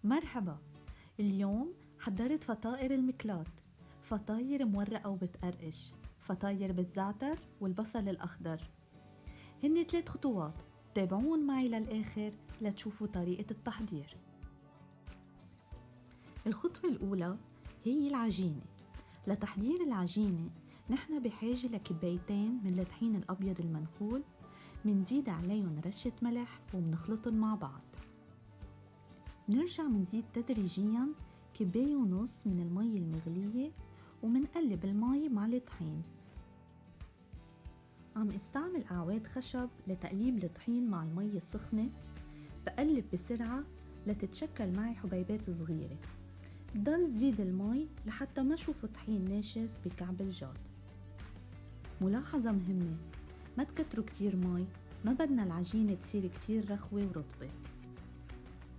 مرحبا. اليوم حضرت فطائر المكلات، فطاير مورقة وبتقرقش، فطاير بالزعتر والبصل الأخضر. هن 3 خطوات، تابعون معي للآخر لتشوفوا طريقة التحضير. الخطوة الأولى هي العجينة. لتحضير العجينة نحن بحاجة لكبايتين من الطحين الأبيض المنخول، منزيد عليهم رشة ملح ومنخلطهم مع بعض. نرجع منزيد تدريجياً كباية ونص من المي المغلية ومنقلب المي مع الطحين. عم استعمل أعواد خشب لتقليب الطحين مع المي السخنة. بقلب بسرعة لتتشكل معي حبيبات صغيرة. ضل زيد المي لحتى ما شوف طحين ناشف بكعب الجاد. ملاحظة مهمة، ما تكتروا كتير مي، ما بدنا العجينة تصير كتير رخوة ورطبة،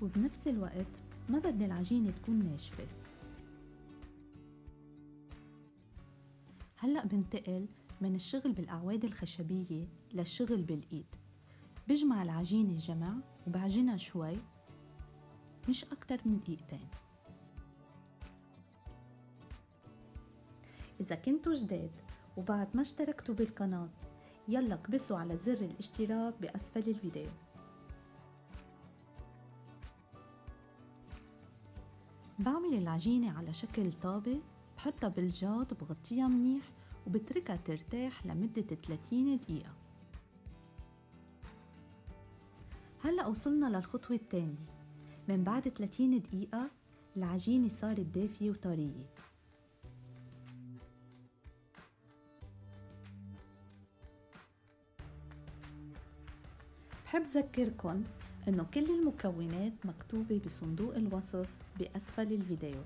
وبنفس الوقت ما بدنا العجينة تكون ناشفة. هلأ بنتقل من الشغل بالأعواد الخشبية للشغل بالإيد. بجمع العجينة جمع وبعجنها شوي، مش أكتر من دقيقتين. إذا كنتوا جداد وبعد ما اشتركتوا بالقناة، يلا كبسوا على زر الاشتراك بأسفل الفيديو. بعمل العجينة على شكل طابة، بحطها بالجاد وبغطيها منيح وبتركها ترتاح لمدة 30 دقيقة. هلأ وصلنا للخطوة الثانية. من بعد 30 دقيقة العجينة صارت دافية وطرية. بحب ذكركن إنه كل المكونات مكتوبة بصندوق الوصف بأسفل الفيديو.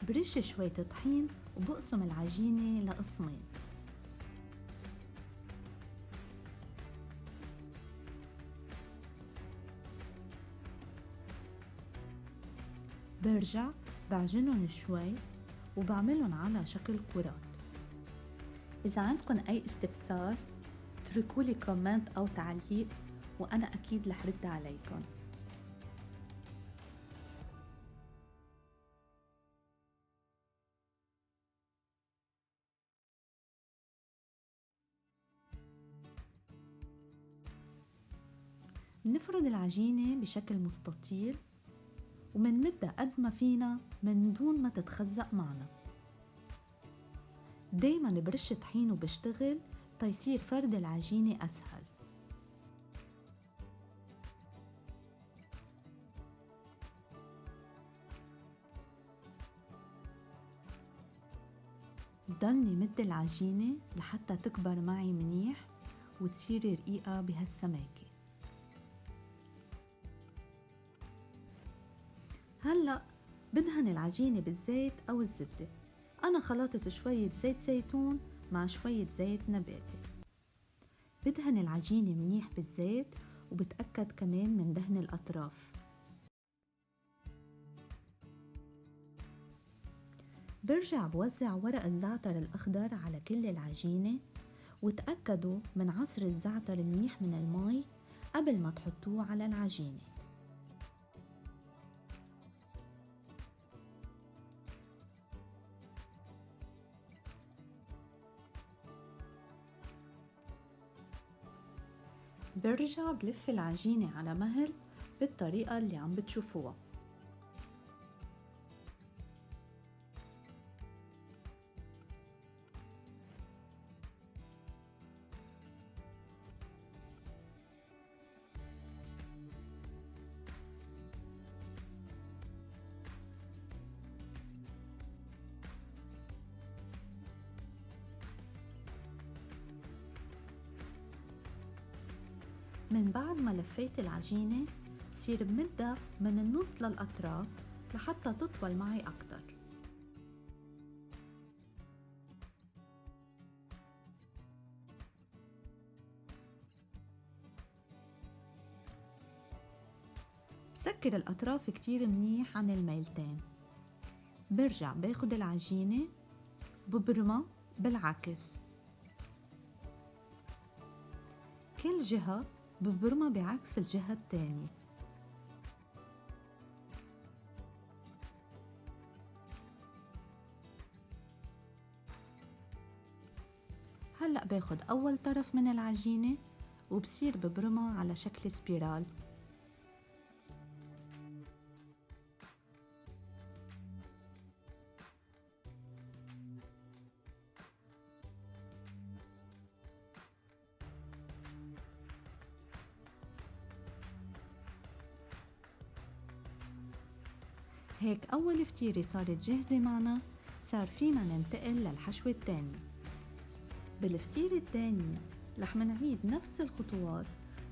برش شوية طحين وبقسم العجينة لقسمين. برجع بعجنهم شوي وبعملهم على شكل كرات. إذا عندكن أي استفسار اتركولي كومنت أو تعليق وأنا أكيد رح رد عليكم. بنفرد العجينة بشكل مستطيل ومنمدها قد ما فينا من دون ما تتخزق معنا. دايما برش طحين وبشتغل تيصير فرد العجينة أسهل. ضلني مد العجينة لحتى تكبر معي منيح وتصير رقيقة بهالسماكة. هلأ بدهن العجينة بالزيت أو الزبدة. أنا خلطت شوية زيت زيتون مع شوية زيت نباتي. بدهن العجينة منيح بالزيت وبتأكد كمان من دهن الأطراف. برجع بوزع ورق الزعتر الأخضر على كل العجينة، وتأكدوا من عصر الزعتر منيح من المي قبل ما تحطوه على العجينة. برجع بلف العجينة على مهل بالطريقة اللي عم بتشوفوها. من بعد ما لفيت العجينة بصير بمدها من النص للأطراف لحتى تطول معي أكتر. بسكر الأطراف كتير منيح عن الميلتين. برجع باخد العجينة ببرمها بالعكس. كل جهة ببرمها بعكس الجهة التانية. هلأ باخد أول طرف من العجينة وبصير ببرمها على شكل سبيرال. هيك أول فتيرة صارت جاهزة معنا، صار فينا ننتقل للحشوة التانية. بالفتيرة التانية رح منعيد نفس الخطوات،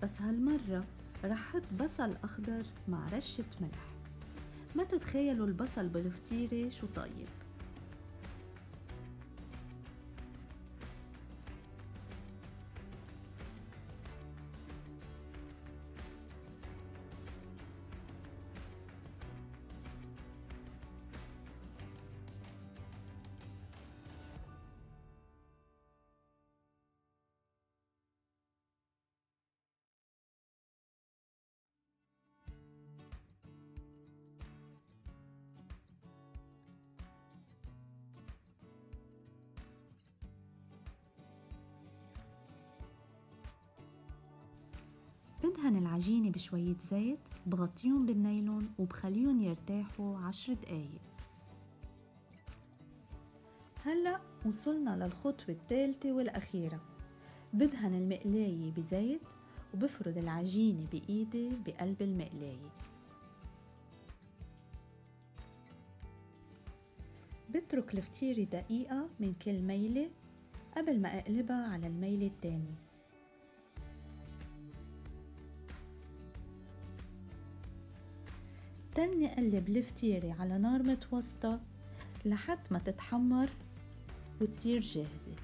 بس هالمرة رح حط بصل أخضر مع رشة ملح. ما تتخيلوا البصل بالفتيرة شو طيب. بدهن العجينة بشوية زيت، بغطيهم بالنايلون وبخليهم يرتاحوا 10 دقايق. هلأ وصلنا للخطوة الثالثة والأخيرة. بدهن المقلاية بزيت وبفرد العجينة بإيدي بقلب المقلاية. بترك الفتيرة دقيقة من كل ميلة قبل ما أقلبها على الميلة التانية. تني أقلب الفتيرة على نار متوسطة لحد ما تتحمر وتصير جاهزة.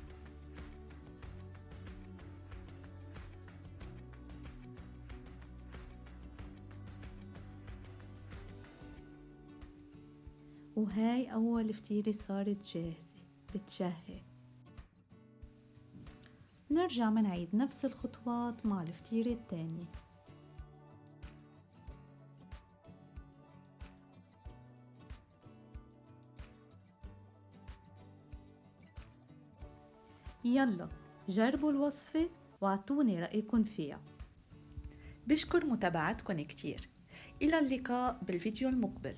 وهاي أول فتيرة صارت جاهزة بتشهي. نرجع منعيد نفس الخطوات مع الفتيرة التانية. يلا جربوا الوصفة واعطوني رأيكم فيها. بشكر متابعتكم كتير. إلى اللقاء بالفيديو المقبل.